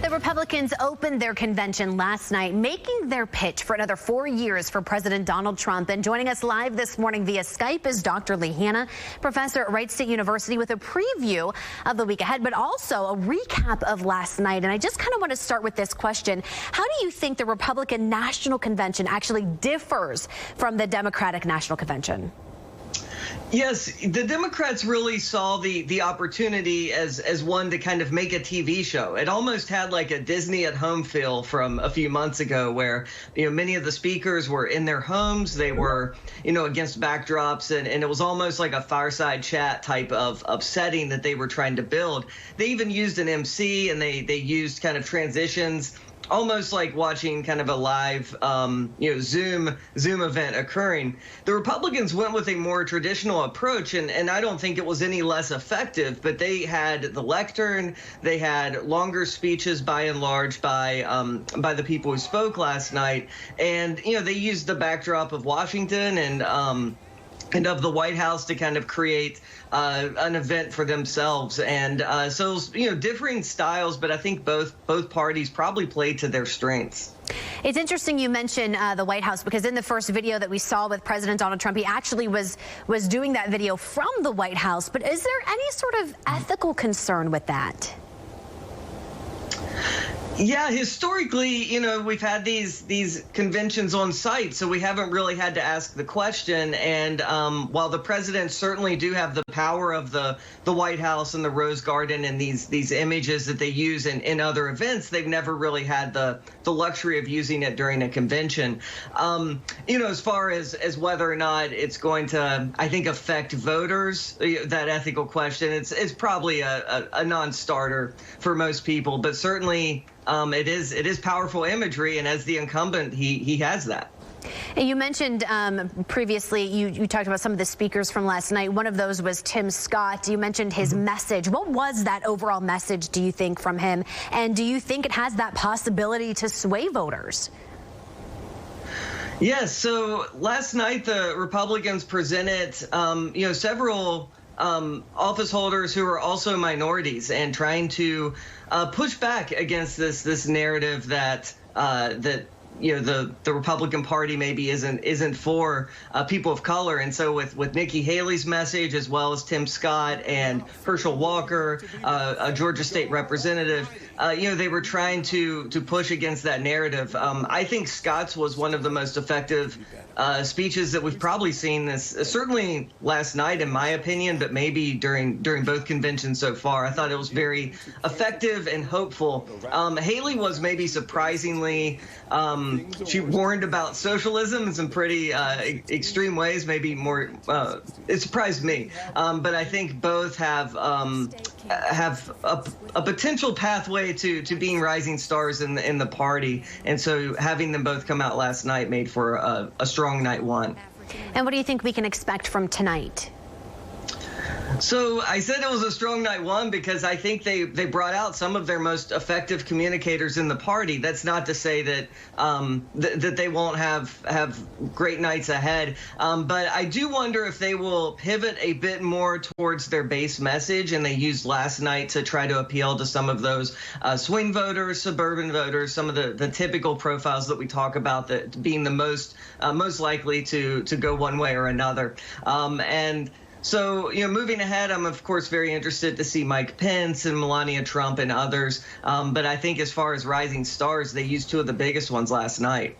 The Republicans opened their convention last night, making their pitch for another 4 years for President Donald Trump. And joining us live this morning via Skype is Dr. Lee Hanna, professor at Wright State University, with a preview of the week ahead, but also a recap of last night. And I just kind of want to start with this question. How do you think the Republican National Convention actually differs from the Democratic National Convention? Yes, the Democrats really saw the opportunity as one to kind of make a TV show. It almost had like a Disney at home feel from a few months ago, where many of the speakers were in their homes. They were against backdrops, and it was almost like a fireside chat type of setting that they were trying to build. They even used an MC, and they used kind of transitions, almost like watching kind of a live, Zoom event occurring. The Republicans went with a more traditional approach, and I don't think it was any less effective, but they had the lectern, they had longer speeches by and large by the people who spoke last night, and they used the backdrop of Washington and of the White House to kind of create an event for themselves. And so it was, differing styles, but I think both parties probably played to their strengths. It's interesting you mention the White House, because in the first video that we saw with President Donald Trump, he actually was doing that video from the White House. But is there any sort of ethical concern with that? Yeah, historically, we've had these conventions on site, so we haven't really had to ask the question. And while the presidents certainly do have the power of the White House and the Rose Garden and these images that they use in other events, they've never really had the luxury of using it during a convention. As far as whether or not it's going to, I think, affect voters, that ethical question, it's probably a non-starter for most people, but certainly it is powerful imagery, and as the incumbent, he has that. And you mentioned previously, you talked about some of the speakers from last night. One of those was Tim Scott. You mentioned his message. What was that overall message, do you think, from him? And do you think it has that possibility to sway voters? Yes. So last night, the Republicans presented, several office holders who are also minorities, and trying to push back against this narrative that the Republican Party maybe isn't for people of color. And so with Nikki Haley's message, as well as Tim Scott and Herschel Walker, a Georgia state representative, they were trying to push against that narrative. I think Scott's was one of the most effective speeches that we've probably seen this, certainly last night, in my opinion, but maybe during both conventions so far. I thought it was very effective and hopeful. Haley was maybe surprisingly, she warned about socialism in some pretty extreme ways, maybe more, it surprised me. But I think both have a potential pathway to being rising stars in the party. And so having them both come out last night made for a strong night one. And what do you think we can expect from tonight? So I said it was a strong night one because I think they brought out some of their most effective communicators in the party. That's not to say that that they won't have great nights ahead. But I do wonder if they will pivot a bit more towards their base message, and they used last night to try to appeal to some of those swing voters, suburban voters, some of the typical profiles that we talk about, that being the most likely to go one way or another. So, moving ahead, I'm, of course, very interested to see Mike Pence and Melania Trump and others. But I think as far as rising stars, they used two of the biggest ones last night.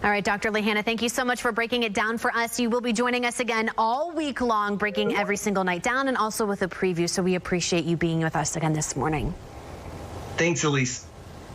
All right, Dr. Lee Hanna, thank you so much for breaking it down for us. You will be joining us again all week long, breaking every single night down, and also with a preview. So we appreciate you being with us again this morning. Thanks, Elise.